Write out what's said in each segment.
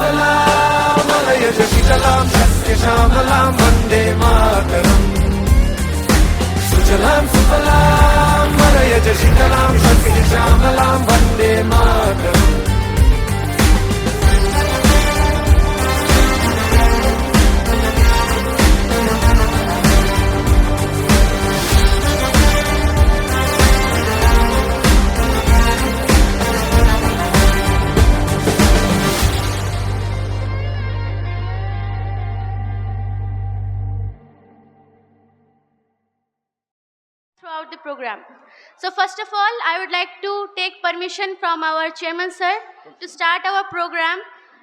सुफलां मलयज शीतलां सस्यश्यामलां वन्दे मातरम् सुजलां सुफलां मलयज शीतलां सस्यश्यामलां Vande Mataram throughout the program. So first of all, I would like to take permission from our chairman sir to start our program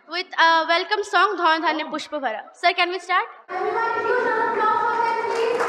with a welcome song Dhawan Dhanya Pushpa Bhara. Sir, can we start? Everyone give an applause for them, please.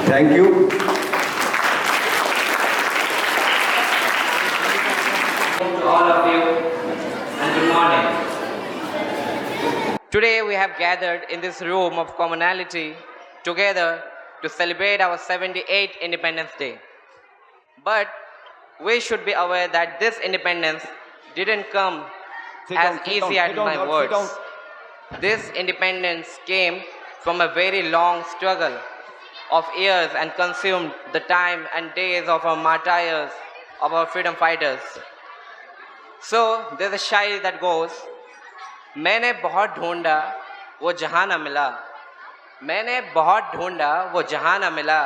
Thank you. To all of you and good morning. Today we have gathered in this room of commonality together to celebrate our 78th Independence Day. But we should be aware that this independence didn't come as easy as my words. This independence came from a very long struggle of years and consumed the time and days of our martyrs, of our freedom fighters. So there's a Shayari that goes, मैंने बहुत ढूंढा वो जहां ना मिला, मैंने बहुत ढूंढा वो जहां ना मिला,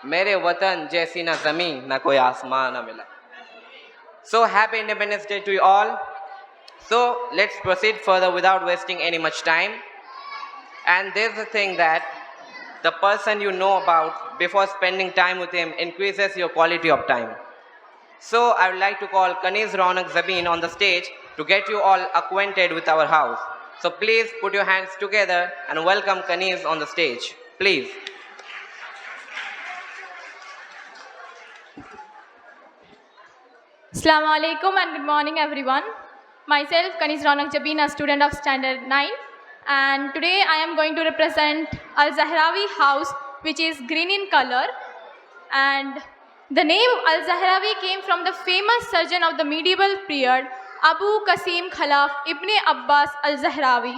मेरे वतन जैसी ना ज़मीं ना कोई आसमान ना मिला. So happy Independence Day to you all. So let's proceed further without wasting any much time. And there's the thing that the person you know about before spending time with him increases your quality of time. So I would like to call Kaniz Ronak Zabin on the stage to get you all acquainted with our house. So please put your hands together and welcome Kaniz on the stage. Please. Assalamu alaikum and good morning everyone. Myself Kaniz Ronak Jabin, a student of standard 9, and today I am going to represent Al-Zahrawi house, which is green in color. And the name Al-Zahrawi came from the famous surgeon of the medieval period, Abu Qasim Khalaf ibn Abbas Al-Zahrawi,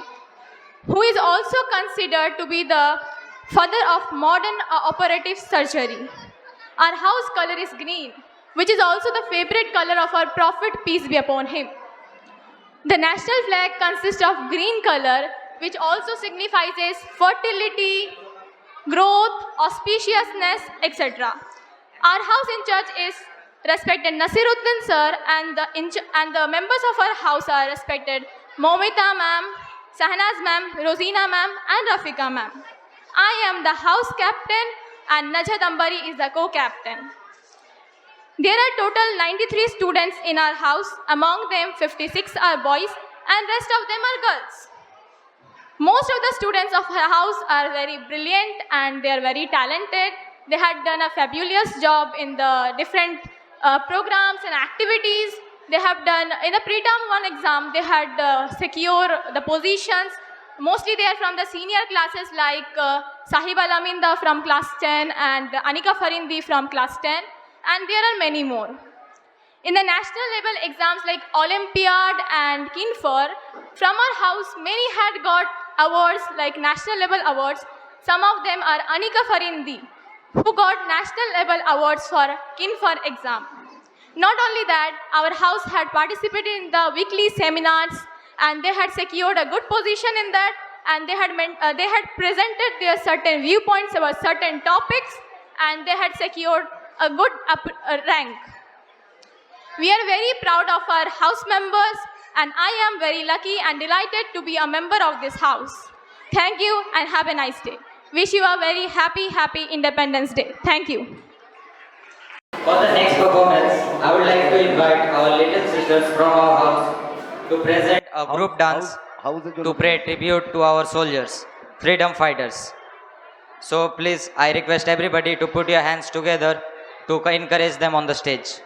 who is also considered to be the father of modern operative surgery. Our house color is green, which is also the favorite color of our Prophet, peace be upon him. The national flag consists of green color, which also signifies fertility, growth, auspiciousness, etc. Our house in church is respected Nasiruddin sir, and the members of our house are respected Momita ma'am, Sahnaz ma'am, Rosina ma'am, and Rafika ma'am. I am the house captain and Najat Ambari is the co-captain. There are total 93 students in our house. Among them, 56 are boys and rest of them are girls. Most of the students of our house are very brilliant and they are very talented. They had done a fabulous job in the different programs and activities. They have done, in the pre-term 1 exam, they had secured the positions. Mostly they are from the senior classes like Sahib Alaminda from class 10 and Anika Farindi from class 10. And there are many more. In the national level exams like Olympiad and Kinfor, from our house, many had got awards like national level awards. Some of them are Anika Farindi, who got national level awards for Kinfor exam. Not only that, our house had participated in the weekly seminars and they had secured a good position in that, and they had presented their certain viewpoints about certain topics, and they had secured a good rank. We are very proud of our house members, and I am very lucky and delighted to be a member of this house. Thank you and have a nice day. Wish you a very happy Independence Day. Thank you. For the next performance, I would like to invite our little sisters from our house to present a group dance to pay tribute to our soldiers, freedom fighters. So please, I request everybody to put your hands together to encourage them on the stage.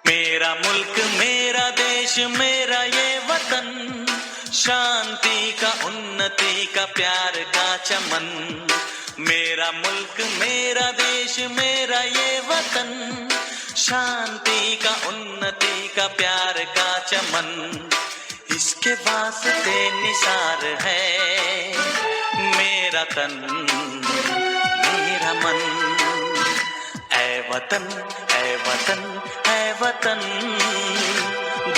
मेरा मुल्क मेरा देश मेरा ये वतन, शांति का उन्नति का प्यार का चमन। मेरा मुल्क मेरा देश मेरा ये वतन, शांति का उन्नति का प्यार का चमन। इसके वास्ते निसार है मेरा तन मेरा मन। ऐ वतन ऐ वतन ऐ वतन,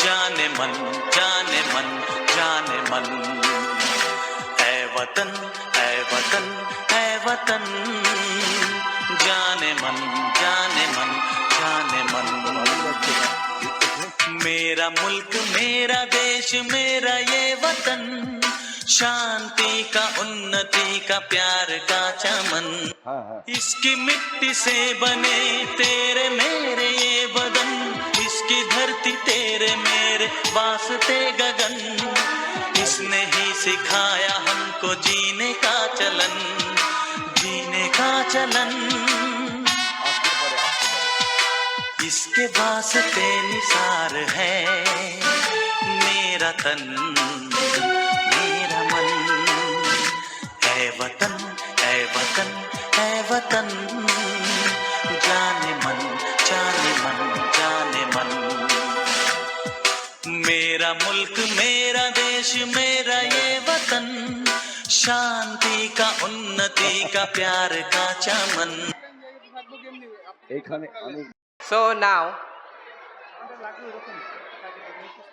जाने मन जाने मन जाने मन। ऐ वतन ऐ वतन ऐ वतन, जाने मन जाने मन जाने मन। मेरा मुल्क मेरा देश मेरा ये वतन, शांति का उन्नति का प्यार का चमन। इसकी मिट्टी से बने तेरे मेरे ये बदन, इसकी धरती तेरे मेरे वास्ते गगन। इसने ही सिखाया हमको जीने का चलन, जीने का चलन। इसके वास्ते निसार है मेरा तन मेरा मन। ऐ वतन ऐ वतन ऐ वतन, जाने मन जाने मन जाने मन। मेरा मुल्क मेरा देश मेरा ये वतन, शांति का उन्नति का प्यार का चमन। So now,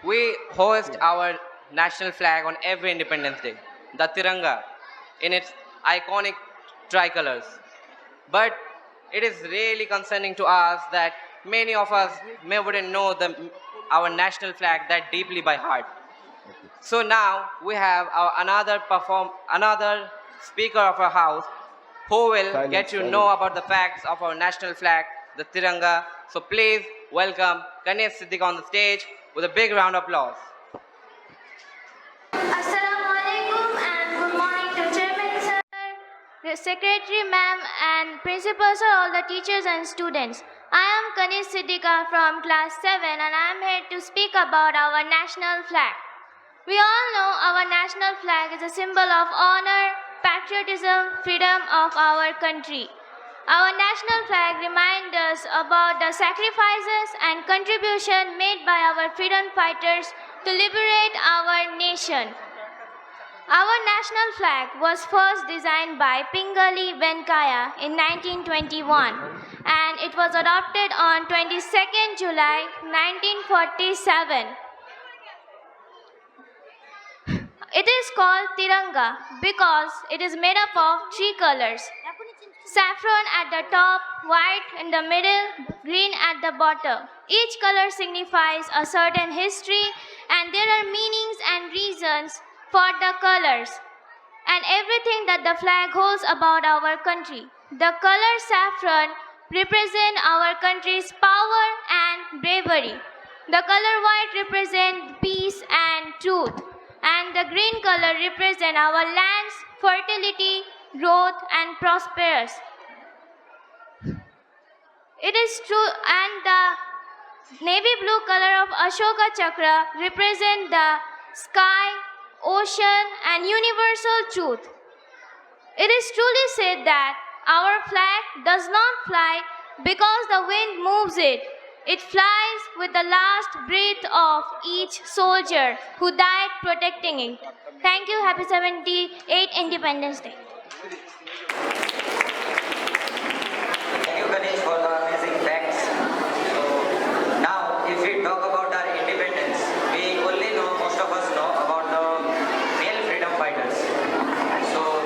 we hoist our national flag on every Independence Day, the Tiranga, in its iconic tricolors. But it is really concerning to us that many of us may wouldn't know our national flag that deeply by heart. So now we have another speaker of our house who will get you know about the facts of our national flag, the Tiranga. So please welcome Ganesh Siddiqa on the stage with a big round of applause. Assalamu alaikum and good morning to Chairman sir, the Secretary ma'am and Principal sir, all the teachers and students. I am Ganesh Siddiqa from class 7 and I am here to speak about our national flag. We all know our national flag is a symbol of honor, patriotism, freedom of our country. Our national flag reminds us about the sacrifices and contribution made by our freedom fighters to liberate our nation. Our national flag was first designed by Pingali Venkaya in 1921 and it was adopted on 22nd July 1947. It is called Tiranga because it is made up of 3 colors. Saffron at the top, white in the middle, green at the bottom. Each color signifies a certain history and there are meanings and reasons for the colors and everything that the flag holds about our country. The color saffron represents our country's power and bravery. The color white represents peace and truth. And the green color represents our land's fertility, growth and prosperity. It is true, and the navy blue color of Ashoka Chakra represents the sky, ocean and universal truth. It is truly said that our flag does not fly because the wind moves it. It flies with the last breath of each soldier who died protecting it. Thank you. Happy 78th Independence Day. Thank you, Ganesh, for the amazing facts. So now, if we talk about our independence, we only know, most of us know about the male freedom fighters. So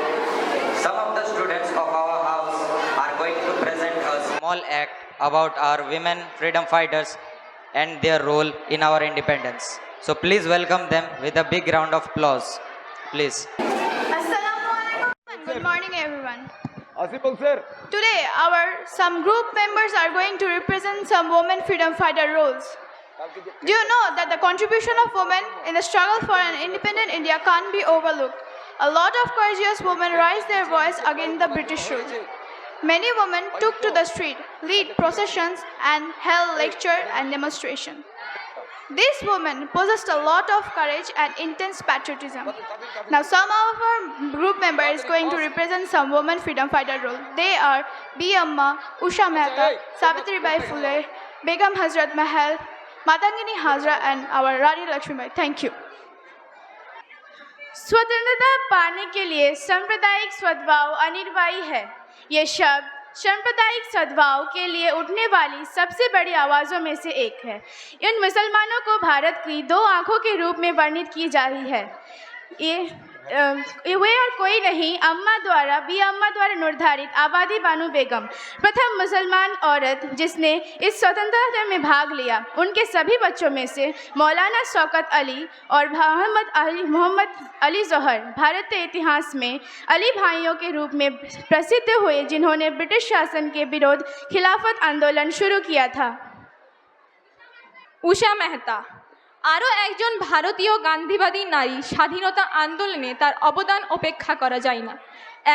some of the students of our house are going to present a small act about our women freedom fighters and their role in our independence. So please welcome them with a big round of applause. Please. Assalamu alaikum and good morning everyone. Asiful sir. Today some group members are going to represent some women freedom fighter roles. Do you know that the contribution of women in the struggle for an independent India can't be overlooked? A lot of courageous women raised their voice against the British rule. Many women took to the street, lead processions and held lecture and demonstration. These women possessed a lot of courage and intense patriotism. Now some of our group members is going to represent some women freedom fighter role. They are B. Amma, Usha Mehta, Savitribai Phule, Begum Hazrat Mahal, Matangini Hazra and our Rani Lakshmibai. Thank you. स्वतंत्रता पाने के लिए सांप्रदायिक सद्भाव अनिवार्य है। ये शब्द सांप्रदायिक सद्भाव के लिए उठने वाली सबसे बड़ी आवाज़ों में से एक है। इन मुसलमानों को भारत की 2 आँखों के रूप में वर्णित की जा रही है। वे और कोई नहीं, बी अम्मा द्वारा निर्धारित आबादी बानो बेगम प्रथम मुसलमान औरत जिसने इस स्वतंत्रता में भाग लिया। उनके सभी बच्चों में से मौलाना शौकत अली और मोहम्मद अली जौहर भारत के इतिहास में अली भाइयों के रूप में प्रसिद्ध हुए, जिन्होंने ब्रिटिश शासन के विरोध खिलाफत आंदोलन शुरू किया था। उषा मेहता আরও একজন ভারতীয় গান্ধীবাদী নারী। স্বাধীনতা আন্দোলনে তার অবদান উপেক্ষা করা যায় না।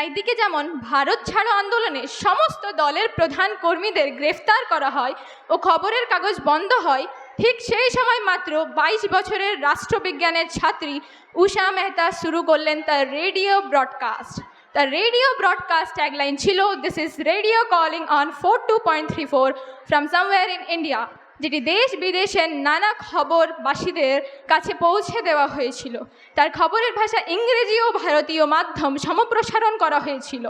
একদিকে যেমন ভারত ছাড়ো আন্দোলনে সমস্ত দলের প্রধান কর্মীদের গ্রেফতার করা হয় ও খবরের কাগজ বন্ধ হয়, ঠিক সেই সময় মাত্র 22 বছরের রাষ্ট্রবিজ্ঞানের ছাত্রী উষা মেহতা শুরু করলেন তার রেডিও ব্রডকাস্ট। তার রেডিও ব্রডকাস্ট ট্যাগলাইন ছিল, this is radio calling on 42.34 from somewhere in India, যেটি দেশ বিদেশের নানা খবরবাসীদের কাছে পৌঁছে দেওয়া হয়েছিল। তার খবরের ভাষা ইংরেজি ও ভারতীয় মাধ্যম সম্প্রসারণ করা হয়েছিল।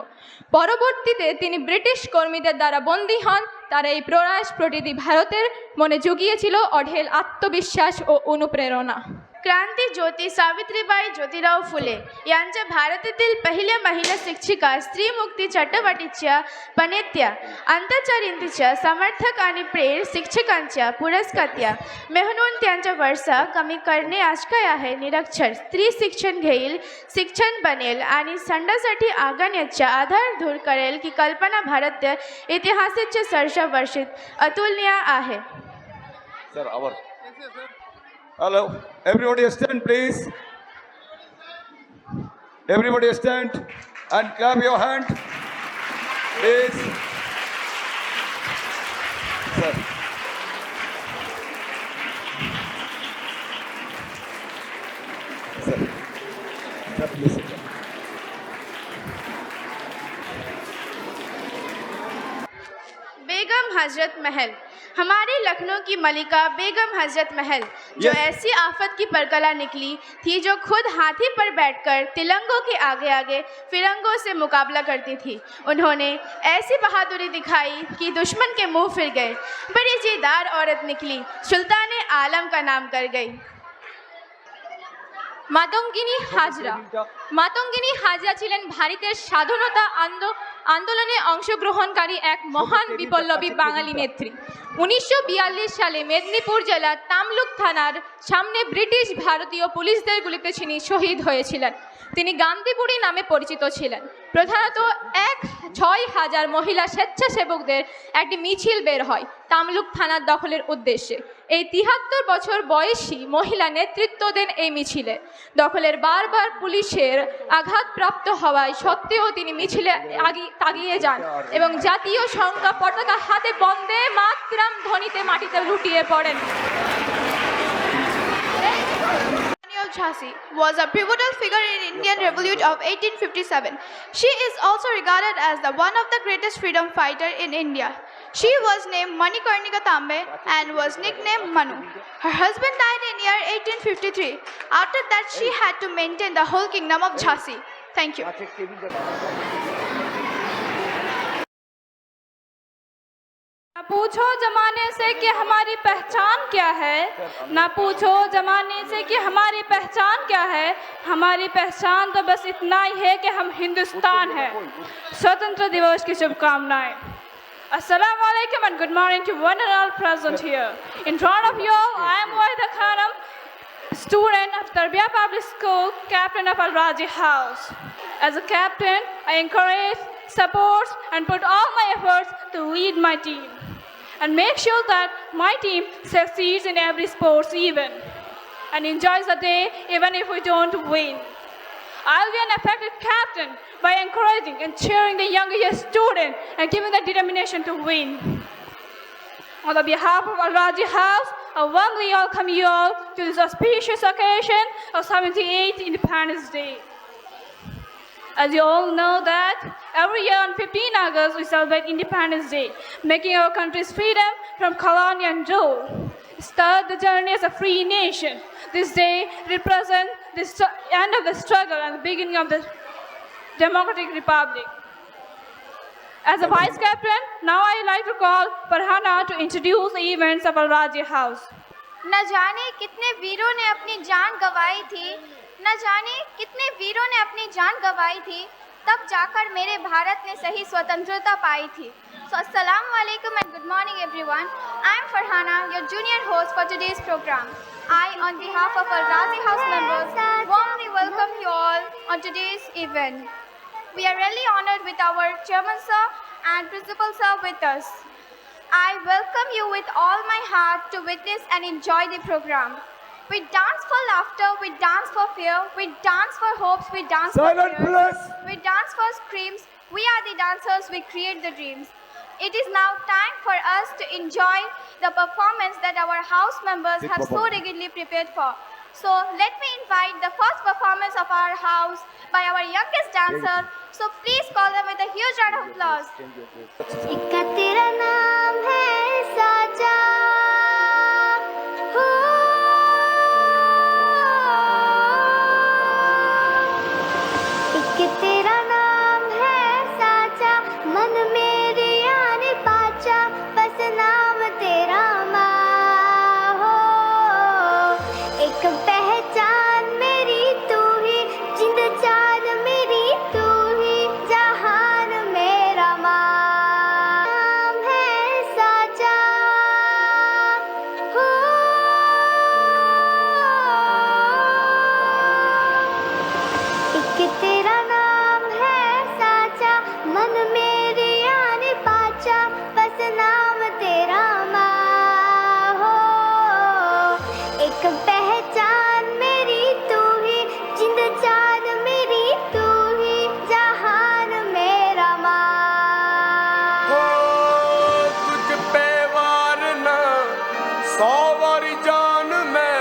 পরবর্তীতে তিনি ব্রিটিশ কর্মীদের দ্বারা বন্দী হন। তার এই প্রয়াস প্রতিটি ভারতের মনে জুগিয়েছিল অঢেল আত্মবিশ্বাস ও অনুপ্রেরণা। क्रांती ज्योती सावित्रीबाई ज्योतिराव फुले यांच्या भारतातील पहिल्या महिला शिक्षिका स्त्री मुक्ती चटवटीच्या पणेत्या अंतःचरितीच्या समर्थक आणि प्रेर शिक्षकांच्या पुरस्कर्त्या म्हणून त्यांच्या वर्षा कमी करणे आशय आहे. निरक्षर स्त्री शिक्षण घेईल, शिक्षण बनेल आणि संडासाठी आगण्याचा आधार दूर करेल की कल्पना भारतीय इतिहासाच्या सर्षा वर्षित अतुलनीय आहे. Sir, hello, everybody stand please. Everybody stand and clap your hand, please. Sir. Sir. Sir, please. Begum Hazrat Mahal. हमारे लखनऊ की मलिका बेगम हजरत महल जो ऐसी आफत की परकला निकली थी, जो खुद हाथी पर बैठकर तिलंगों के आगे आगे फिरंगों से मुकाबला करती थी. उन्होंने ऐसी बहादुरी दिखाई कि दुश्मन के मुंह फिर गए. बड़ी जीदार औरत निकली, सुल्तान आलम का नाम कर गई. মাতঙ্গিনী হাজরা. মাতঙ্গিনী হাজরা ছিলেন ভারতের স্বাধীনতা আন্দোলনে অংশগ্রহণকারী এক মহান বিপ্লবী বাঙালি নেত্রী. 1942 সালে মেদিনীপুর জেলার তামলুক থানার সামনে ব্রিটিশ ভারতীয় পুলিশদের গুলিতে তিনি শহীদ হয়েছিলেন. তিনি গান্ধীবুড়ি নামে পরিচিত ছিলেন. প্রধানত 6,000 মহিলা স্বেচ্ছাসেবকদের একটি মিছিল বের হয় তামলুক থানার দখলের উদ্দেশ্যে. এই 73 বছর বয়সী মহিলা নেতৃত্ব দেন এই মিছিলে. দখলের বারবার পুলিশের আঘাতপ্রাপ্ত হওয়ায় সত্ত্বেও তিনি মিছিলে আগিয়ে যান এবং জাতীয় সংখ্যা পতাকা হাতে বন্দে মাতরম ধ্বনিতে মাটিতে লুটিয়ে পড়েন. Jhansi was a pivotal figure in Indian Revolution of 1857. She is also regarded as one of the greatest freedom fighters in India. She was named Manikarnika Tambe and was nicknamed Manu. Her husband died in year 1853. After that, she had to maintain the whole kingdom of Jhansi. Thank you. ना पूछो जमाने से कि हमारी पहचान क्या है, ना पूछो जमाने से कि हमारी पहचान क्या है. हमारी पहचान तो बस इतना ही है कि हम हिंदुस्तान हैं. स्वतंत्र दिवस की शुभकामनाएं. Assalamu alaikum and good morning to one and all present here. In front of you all, I am Wahida Khanam, student of Tarbiyah Public School, captain of Al-Raji House. As a captain, I encourage, support and put all my efforts to lead my team and make sure that my team succeeds in every sports event and enjoys the day even if we don't win. I'll be an effective captain by encouraging and cheering the younger student and giving them determination to win. On the behalf of Al-Raji House, I warmly welcome you all to this auspicious occasion of 78th Independence Day. As you all know that every year on 15 August we celebrate Independence Day, making our country's freedom from colonial rule. Start the journey as a free nation. This day represents the end of the struggle and the beginning of the democratic republic. As a vice captain, now I would like to call Farhana to introduce the events of Al-Raji House. न जाने कितने वीरों ने अपनी जान गंवाई थी, न जाने कितने वीरों ने अपनी जान गंवाई थी, तब जाकर मेरे भारत ने सही स्वतंत्रता पाई थी. So assalamu alaikum and good morning everyone. I am Farhana, your junior host for today's program. I, on behalf of our Razi House members, warmly welcome you all on today's event. We are really honored with our chairman sir and principal sir with us. I welcome you with all my heart to witness and enjoy the program. We dance for laughter, we dance for fear, we dance for hopes, we dance for tears. We dance for screams, we are the dancers, we create the dreams. It is now time for us to enjoy the performance that our house members have so rigidly prepared for. So let me invite the first performance of our house by our youngest dancer. So please call them with a huge round of applause. इक्का तेरा नाम है साजा हो, इक्का तेरा नाम है साजा, मन मेरे यानी पाचा, बस नाम तेरा माँ हो. एक पहचान बारी जान मैं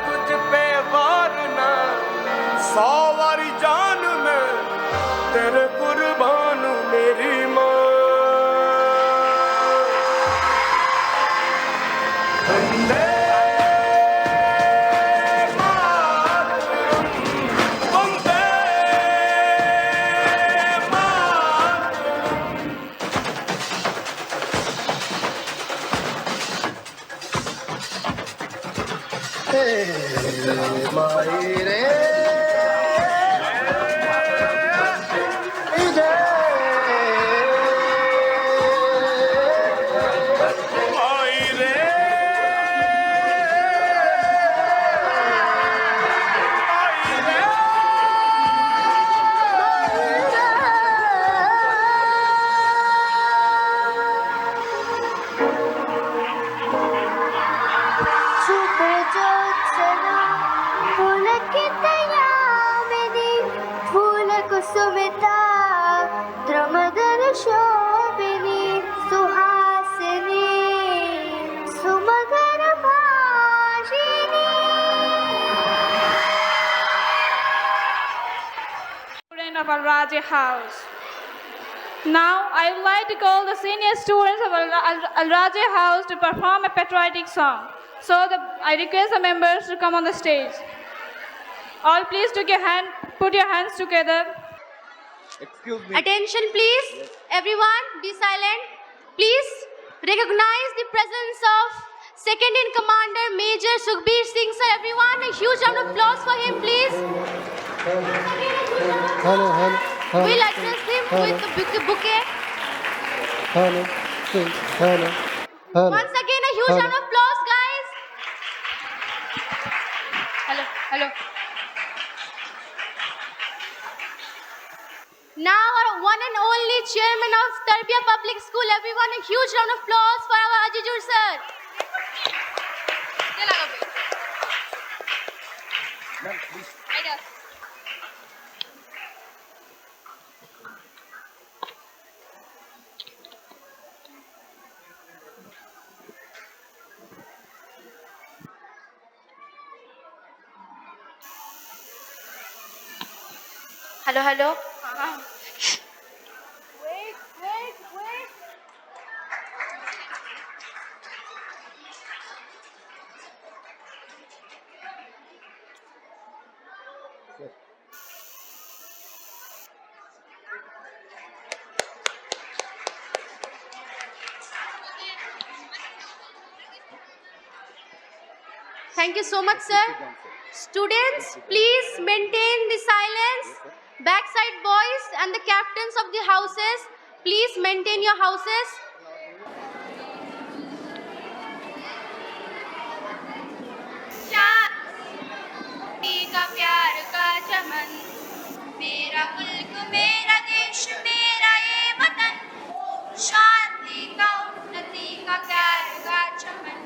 तुझ पे वार ना, 100 बारी जान मैं तेरे कुर्बान हूं मेरी माँ। वंदे सुमिता द्रमदन शोभिनी सुहासिनी सुमधुर Bhashini. Student of Al Raji House. Now I would like to call the senior students of Al Raji House to perform a patriotic song. So I request the members to come on the stage. All please put your hands together. Excuse me. Attention please. Everyone be silent. Please recognize the presence of Second in Commander Major Sukhbir Singh sir. Everyone a huge round of applause for him please. Hello. We'll address him with the bouquet. Hello. Once again a huge round of applause guys. Hello. Now our one and only chairman of Tarbia Public School. Everyone a huge round of applause for our Ajijur sir. Hello. Wait. Thank you so much, sir. Students, please maintain the silence. Backside boys and the captains of the houses, please maintain your houses. शांति का प्यार का चमन, मेरा मुल्क मेरा देश मेरा ये वतन, शांति का उन्नति का प्यार का चमन।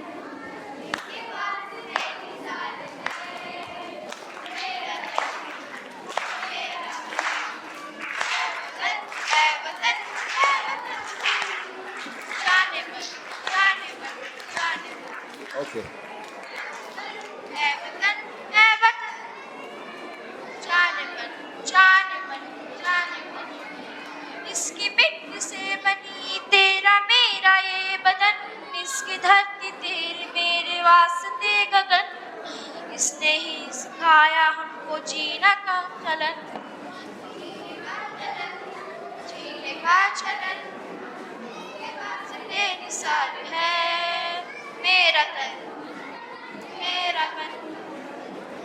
Okay. इसकी मिट्टी से बनी तेरा मेरा ये बदन, इसकी धरती तेरे मेरे वास्ते गगन, इसने ही सिखाया हमको जीना का चलन, जीने का चलन, निसार है मेरा तन, मेरा मन,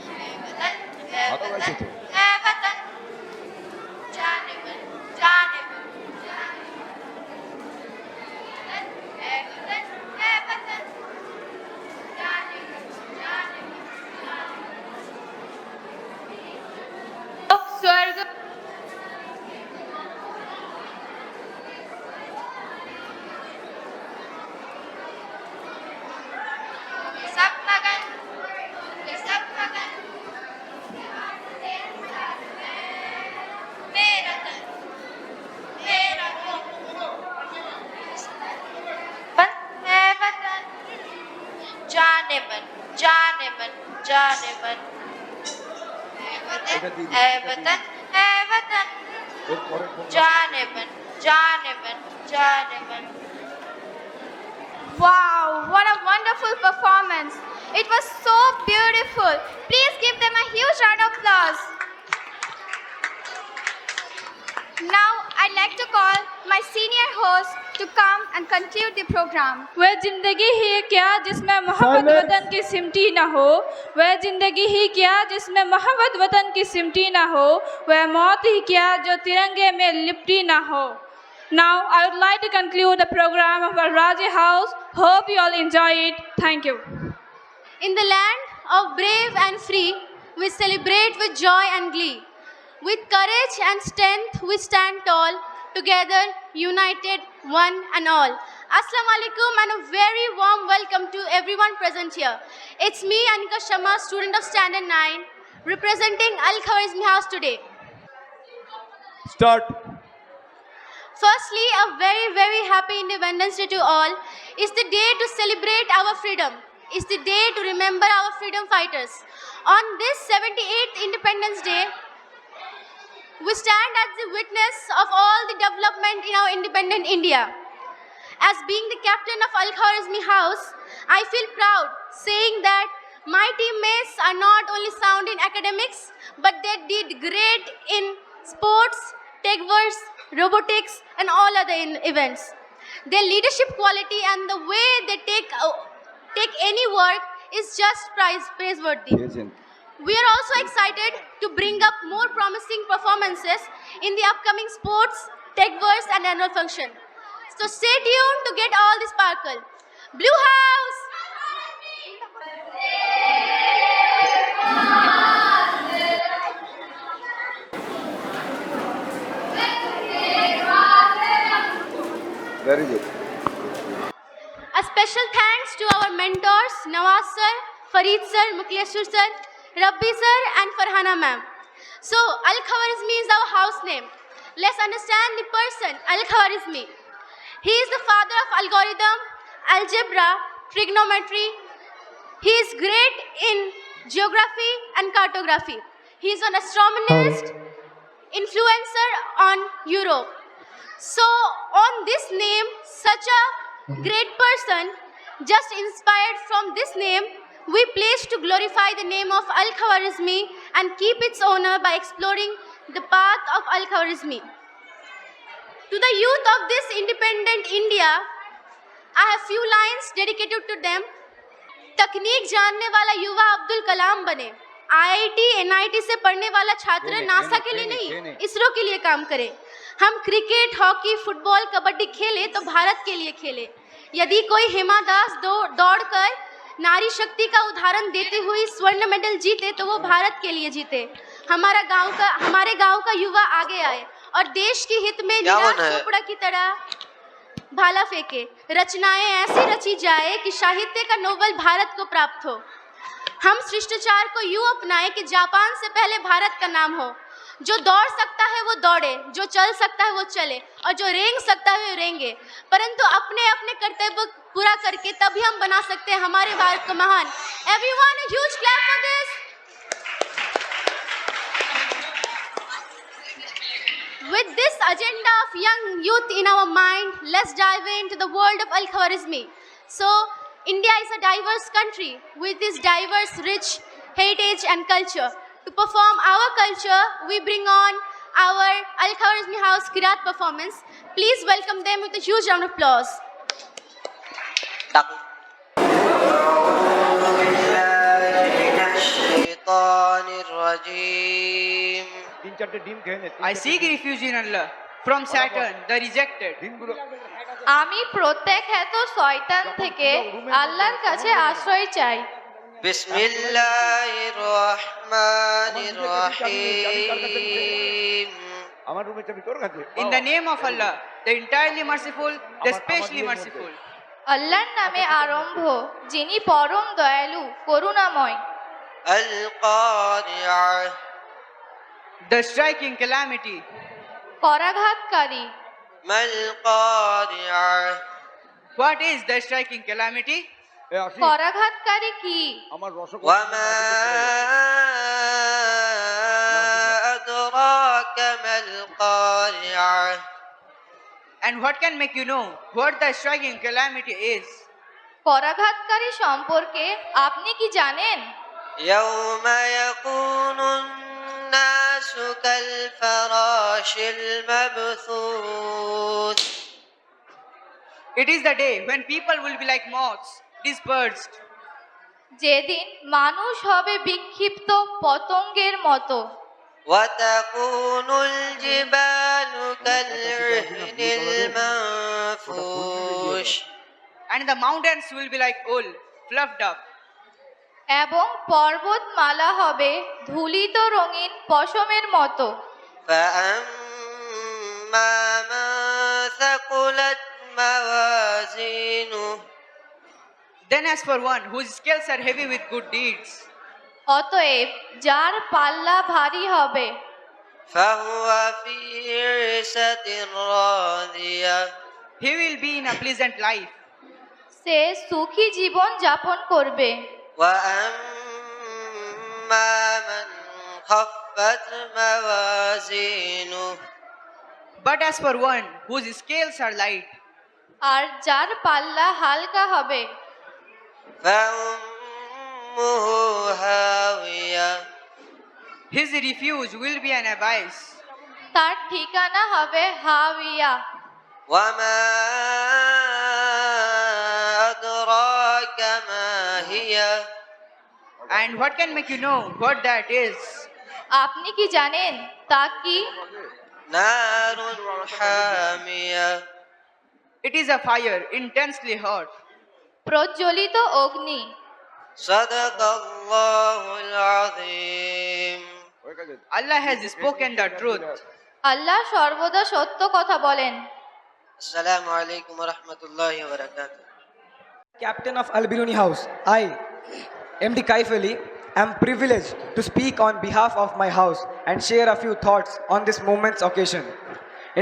है वतन, है वतन, है वतन, जाने मन, जाने मन, है वतन, है वतन, जाने मन, जाने मन, स्वर्ग जानेमन जानेमन जानेमन ऐ वतन Jaaneman Jaaneman Jaaneman. Wow, what a wonderful performance. It was so beautiful. Please give them a huge round of applause. Now, I'd like to call my senior host to come and conclude the program. वह जिंदगी ही क्या जिसमें मोहब्बत वतन की सिमटी ना हो, वह जिंदगी ही क्या जिसमें मोहब्बत वतन की सिमटी ना हो, वह मौत ही क्या जो तिरंगे में लिपटी ना हो. Now I would like to conclude the program of Al Raji House. Hope you all enjoy it. Thank you. In the land of brave and free, we celebrate with joy and glee. With courage and strength, we stand tall, together, united, one and all. Assalamu alaikum and a very warm welcome to everyone present here. It's me, Anika Sharma, student of Standard 9, representing Al Khawarizmi House today. Start. Firstly, a very, very happy Independence Day to all. It's the day to celebrate our freedom. It's the day to remember our freedom fighters. On this 78th Independence Day, we stand as the witness of all the development in our independent India. As being the captain of Al Khawarizmi House, I feel proud saying that my teammates are not only sound in academics, but they did great in sports, techverse, robotics, and all other events. Their leadership quality and the way they take any work is just praiseworthy. We are also excited to bring up more promising performances in the upcoming sports, techverse, and annual function. So stay tuned to get all the sparkle. Blue House! Very good. A special thanks to our mentors Nawaz sir, Fareed sir, Mukleshwar sir, Rabbi sir and Farhana ma'am. So Al Khawarizmi is our house name. Let's understand the person Al Khawarizmi. He is the father of algorithm, algebra, trigonometry. He is great in geography and cartography. He is an astronomist, influencer on Europe. So on this name, such a great person, just inspired from this name, we place to glorify the name of Al Khawarizmi and keep its honor by exploring the path of Al Khawarizmi. To the youth of this independent India, I have few lines dedicated to them. तकनीक जानने वाला युवा अब्दुल कलाम बने. IIT, NIT से पढ़ने वाला छात्र NASA के लिए नहीं, इसरो के लिए काम करे. हम क्रिकेट, हॉकी, फुटबॉल, कबड्डी खेले तो भारत के लिए खेले. यदि कोई हिमा दास दौड़कर नारी शक्ति का उदाहरण देते हुए स्वर्ण मेडल जीते तो वो भारत के लिए जीते. हमारे गांव का युवा आगे आए और देश के हित में नीरज चोपड़ा की तरह भाला फेंके. रचनाएं ऐसी रची जाए कि साहित्य का नोबेल भारत को प्राप्त हो. हम शिष्टाचार को यूं अपनाएं कि जापान से पहले भारत का नाम हो. जो दौड़ सकता है वो दौड़े, जो चल सकता है वो चले और जो रेंग सकता है वो रेंगे. परंतु अपने अपने कर्तव्य पूरा करके तभी हम बना सकते हैं हमारे भारत को महान. Everyone a huge clap for this. With this agenda of young youth in our mind, let's dive into the world of Al Khawarizmi. So, India is a diverse country with its diverse, rich heritage and culture. To perform our culture, we bring on our Al Khawarizmi House Kirat performance. Please welcome them with a huge round of applause. I seek refuge in Allah from Saturn, the rejected. আমি প্রত্যেক এত শয়তান থেকে আল্লাহর কাছে আশ্রয় চাই. বিসমিল্লাহির রহমানির রহিম. আমার রুমে চাবি তোর কাছে. In the name of Allah, the entirely merciful, the specially merciful. আল্লাহর নামে আরম্ভ, যিনি পরম দয়ালু, করুণাময়. আল কারিআহ. The striking calamity. করাঘাতকারী. মাল কারিআহ. What is the striking calamity? এ আসি করাঘাতকারী কি? আমার rasgulla وما أدراك ما القارعة And what can make you know what the striking calamity is? করাঘাতকারী সম্পর্কে আপনি কি জানেন? يوم يكون الناس كالفراش المبثوث It is the day when people will be like moths, dispersed. যেদিন মানুষ হবে বিক্ষিপ্ত পতঙ্গের মতো। وتكون الجبال كالعهن المنفوش And the mountains will be like wool, fluffed up. এবং পর্বতমালা হবে ধূলিত রঙিন পশমের মতো। فأما من ثقلت موازينه Then as for one whose scales are heavy with good deeds, অতএব যার পাল্লা ভারী হবে فهو في عيشة راضية he will be in a pleasant life. সে সুখী জীবন যাপন করবে। وأما من خفت موازينه But as for one whose scales are light, আর যার পাল্লা হালকা হবে فأمه هاوية his refuge will be an abyss. তার ঠিকানা হবে হাওিয়া। وما أدراك ما هي And what can make you know what that is? আপনি কি জানেন তা কি? نار حامية It is a fire intensely hot. প্রজ্বলিত অগ্নি। صدق الله العظيم Allah has spoken the truth. আল্লাহ সর্বদা সত্য কথা বলেন। السلام عليكم ورحمة الله وبركاته Captain of Al Biruni House, I, MD Kaif Ali, am privileged to speak on behalf of my house and share a few thoughts on this moment's occasion.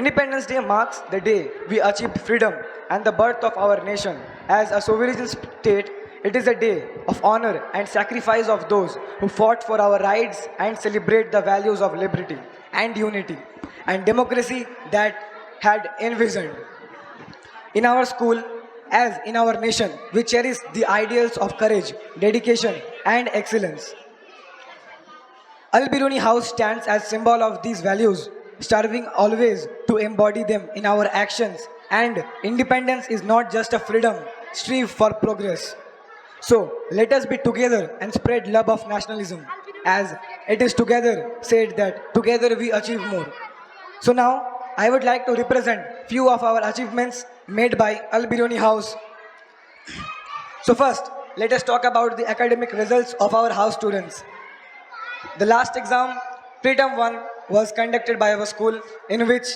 Independence Day marks the day we achieved freedom and the birth of our nation. As a sovereign state, it is a day of honor and sacrifice of those who fought for our rights and celebrate the values of liberty and unity and democracy that had envisioned. In our school, as in our nation, we cherish the ideals of courage, dedication, and excellence. Al Biruni House stands as symbol of these values, striving always to embody them in our actions. And independence is not just a freedom, strive for progress. So let us be together and spread love of nationalism, as it is together said that together we achieve more. So now I would like to represent few of our achievements made by Al Biruni House. So first, let us talk about the academic results of our house students. The last exam, Freedom 1, was conducted by our school, in which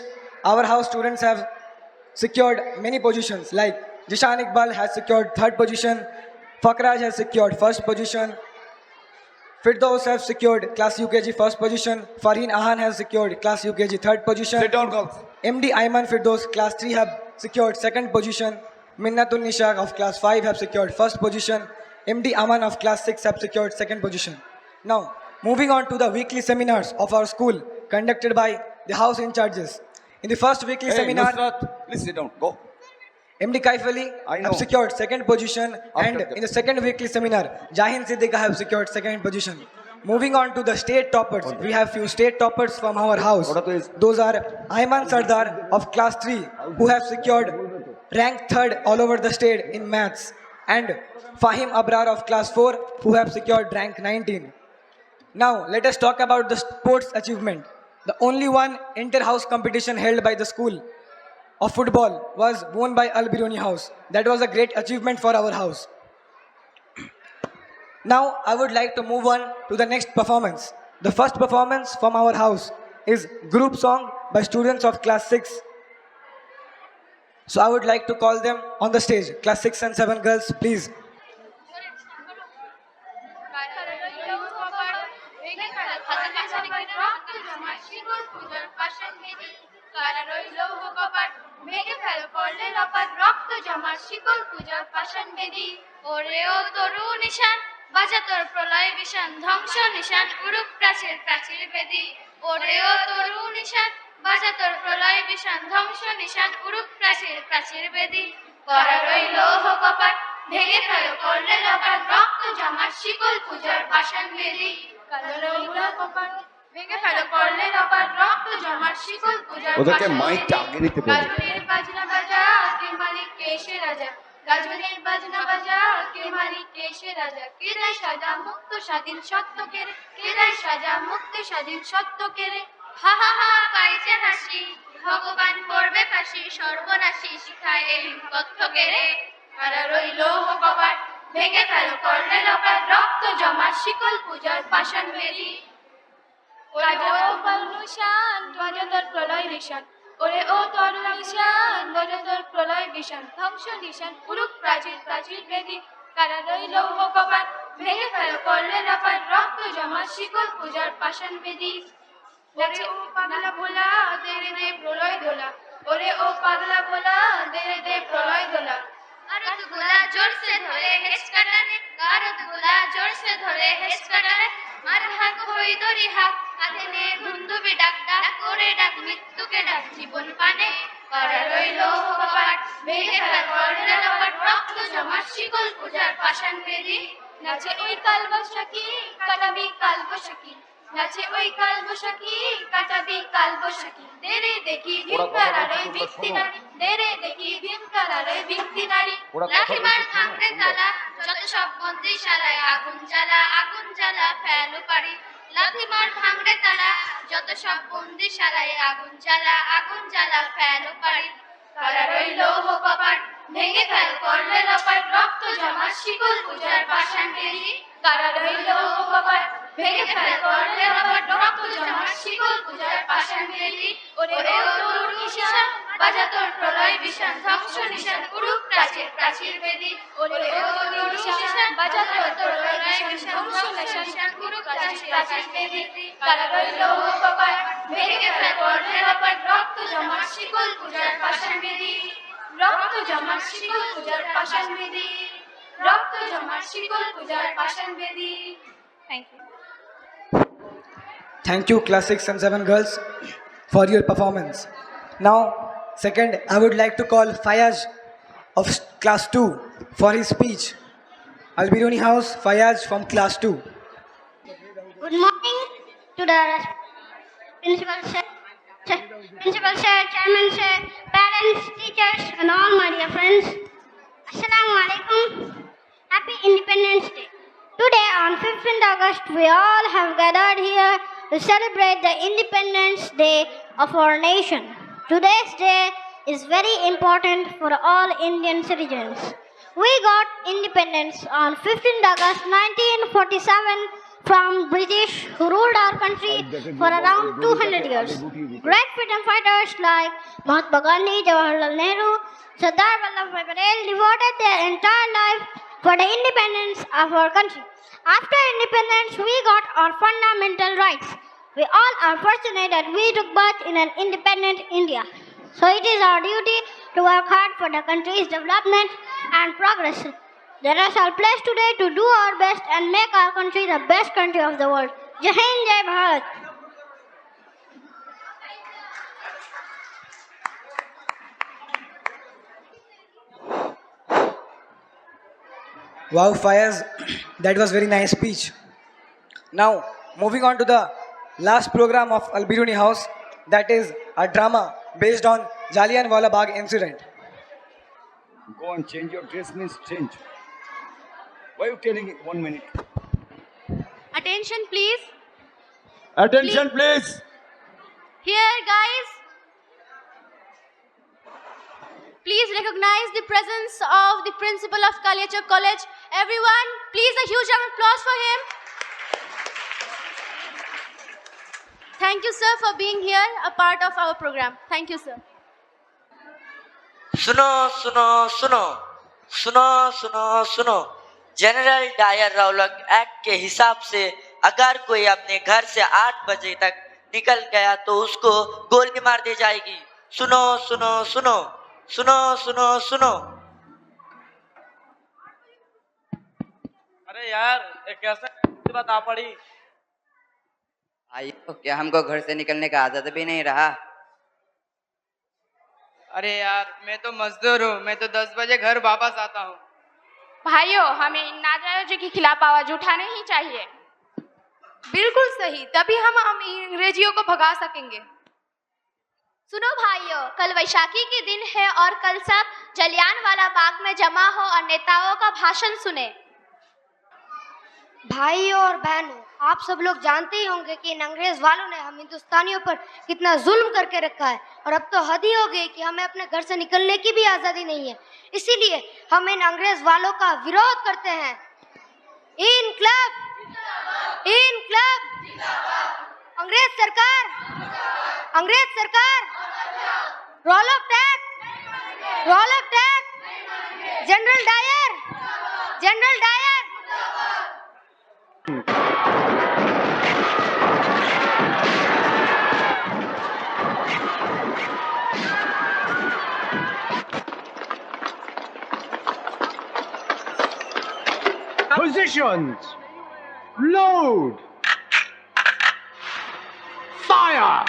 our house students have secured many positions, like Jishan Iqbal has secured 3rd position, Fakraj has secured 1st position, Firdaus have secured class UKG 1st position, Farheen Ahan has secured class UKG 3rd position, Sit down, girls. MD Ayman Firdaus class 3 have secured 2nd position, Minnatul Nishaq of class 5 have secured 1st position, MD Aman of class 6 have secured 2nd position. Now, moving on to the weekly seminars of our school conducted by the house in charges. In the first weekly Hey, seminar, Nusrat, please sit down. Go. MD Kaif Ali I know. have secured 2nd position, and After in the second weekly seminar, Jahin Siddiqa have secured 2nd position. Moving on to the state toppers, we have few state toppers from our house. Those are Ayman Sardar of class 3, who have secured rank 3rd all over the state in maths, and Fahim Abrar of class 4, who have secured rank 19. Now, let us talk about the sports achievement. The only one inter-house competition held by the school of football was won by Al Biruni House. That was a great achievement for our house. Now, I would like to move on to the next performance. The first performance from our house is group song by students of class 6. So I would like to call them on the stage. Class 6 and 7 girls, please. ভেঙে ফেলো করলে লপাট রক্ত জমার শিকল পূজার পাষাণ বেদি ওরে ও তরু নিশান বাজা তোর প্রলয় বিষান ধ্বংস নিশান উড়ুক প্রাচীর প্রাচীর বেদি ওরে ও তরু নিশান বাজা তোর প্রলয় বিষান ধ্বংস নিশান উড়ুক প্রাচীর প্রাচীর বেদি করা রইল কপাট ভেঙে ফেলো করলে লপাট রক্ত জমার শিকল পূজার পাষাণ বেদি করা রইল কপাট ভেঙে ফেলো করলে লপাট রক্ত জমার শিকল পূজার ওদেরকে পাষাণ মাইকটা বেদি। আগে নিতে বলো। গাজনের বাজনা বাজা কে মালিক কে সে রাজা গাজনের বাজনা বাজা কে মালিক কে সে রাজা কে দেয় সাজা মুক্ত স্বাধীন সত্য কেড়ে কে দেয় সাজা মুক্ত স্বাধীন সত্য কেড়ে হা হা হা পাইছে হাসি ভগবান করবে ফাঁসি সর্বনাশী শিখায় এই তথ্য কেড়ে কারা রইল কপাট ভেঙে ফেলো করলে লপাট রক্ত জমা শিকল পূজার পাষাণ বেদি প্রলয় নিশান ওরে ও তরু নিশান তোর প্রলয় বিষান ধ্বংস নিশান পুরুক প্রাচীর প্রাচীর বেদি কারা রইল কপাট ভেঙে ফেলো করলে লপাট রক্ত জমা শিকল পূজার পাষাণ বেদি ওরে ও পাগলা ভোলা দেরে দে প্রলয় দোলা ওরে ও পাগলা ভোলা দেরে দে প্রলয় দোলা গারদ গুলা জোর সে ধরে হেস কাটানে গারদ গুলা জোর সে ধরে হেস কাটানে মার হাত হই দরি হাত কাঁধে নে ধুন্দুবি ডাক ডাক করে ডাক মৃত্যুকে ডাক জীবন পানে করা রইল কপাট ভেঙে ফেল করলে লপাট রক্ত জমা শিকল পূজার পাষাণ বেদি নাচে ওই কালবৈশাখী কাটাবি কালবৈশাখী নাচে ওই কালবৈশাখী কাটাবি কালবৈশাখী দেরে দেখি ভিমকারারে ভিত্তি নারী দেরে দেখি ভিমকারারে ভিত্তি নারী লাঠিমার ভাঙড়ে তালা যত সব বন্দিশালায় আগুন জ্বালা ফেলো পারি লাঠিমার ভাঙড়ে তালা যত সব বন্দিশালায় আগুন জ্বালা ফেলো পারি কারা রইল কপাট ভেঙে ফেল করলে লপাট রক্ত জমা শিকল পূজার পাষাণ বেদি কারা রইল কপাট ভেঙে ফেল করলে লপাট রক্ত জমা শিকল পূজার পাষাণ বেদি ওরে ও তরু নিশান বাজা তোর প্রলয় বিষান ধ্বংস নিশান উড়ুক প্রাচীর প্রাচীর বেদি ওরে ও তরু নিশান বাজা তোর প্রলয় বিষান ধ্বংস নিশান উড়ুক প্রাচীর প্রাচীর বেদি কারা রইল কপাট ভেঙে ফেল করলে লপাট রক্ত জমা শিকল পূজার পাষাণ বেদি রক্ত জমা শিকল পূজার পাষাণ বেদি রক্ত জমা শিকল পূজার পাষাণ বেদি thank you Thank you, Class 6 and 7 girls, for your performance. Now, second, I would like to call Fayaz of Class 2 for his speech. Albiruni House, Fayaz from Class 2. Good morning to the principal sir, chairman sir, parents, teachers, and all my dear friends. Assalamu alaikum. Happy Independence Day. Today on 15th August, we all have gathered here to celebrate the Independence Day of our nation. Today's day is very important for all Indian citizens. We got independence on 15th August 1947 from British who ruled our country for around 200 years. Great freedom fighters like Mahatma Gandhi, Jawaharlal Nehru, Sardar Vallabhbhai Patel devoted their entire life for the independence of our country. After independence, we got our fundamental rights. We all are fortunate that we took birth in an independent India. So it is our duty to work hard for the country's development and progress. Let us all pledge today to do our best and make our country the best country of the world. Jai Hind, Jai Bharat. Wow, Fayaz, that was very nice speech. Now, moving on to the last program of Albiruni House, that is a drama based on Jallianwala Bagh incident. Go and change your dress means change. Why are you telling it 1 minute? Attention, please. Attention, please. Here, guys. Please recognize the presence of the principal of Kaliachok College. Everyone, please a huge round of applause for him. Thank you, sir, for being here, a part of our program. Thank you, sir. सुनो सुनो सुनो सुनो सुनो सुनो general Dyer रौलक act के हिसाब से अगर कोई अपने घर से 8 बजे तक निकल गया तो उसको गोली मार दी जाएगी। सुनो सुनो सुनो सुनो सुनो सुनो। अरे यार ये कैसे बता पड़ी। भाइयों, क्या हमको घर से निकलने का आदत भी नहीं रहा? अरे यार मैं तो मजदूर हूँ, मैं तो 10 बजे घर वापस आता हूँ। भाइयों, हमें इन नाजायजों के खिलाफ आवाज उठानी ही चाहिए। बिल्कुल सही, तभी हम अंग्रेजियों को भगा सकेंगे। सुनो भाइयों, कल वैशाखी के दिन है और कल सब जलियांवाला बाग में जमा हो और नेताओं का भाषण सुने। भाइयों और बहनों, आप सब लोग जानते ही होंगे कि इन अंग्रेज वालों ने हम हिंदुस्तानियों पर कितना जुल्म करके रखा है और अब तो हद ही हो गई कि हमें अपने घर से निकलने की भी आज़ादी नहीं है। इसीलिए हम इन अंग्रेज वालों का विरोध करते हैं। इनकलाब, इनकलाब, अंग्रेज सरकार, अंग्रेज सरकार, role of tax, role of tax, general Dyer, general Dyer. Positions. Load. Fire.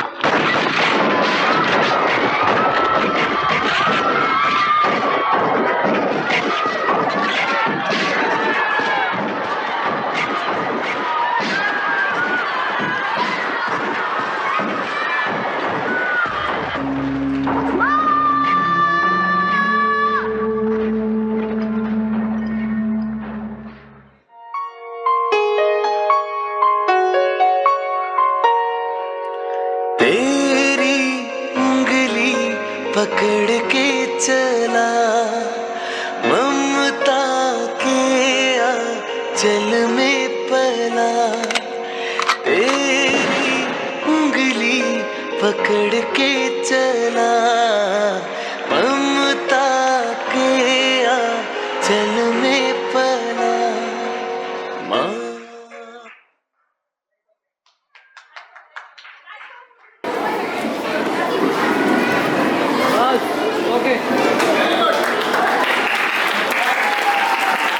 तेरी उंगली पकड़ के चला, ममता के आंचल में पला। तेरी उंगली पकड़ के चला, ममता के आंचल में पला। माँ ओके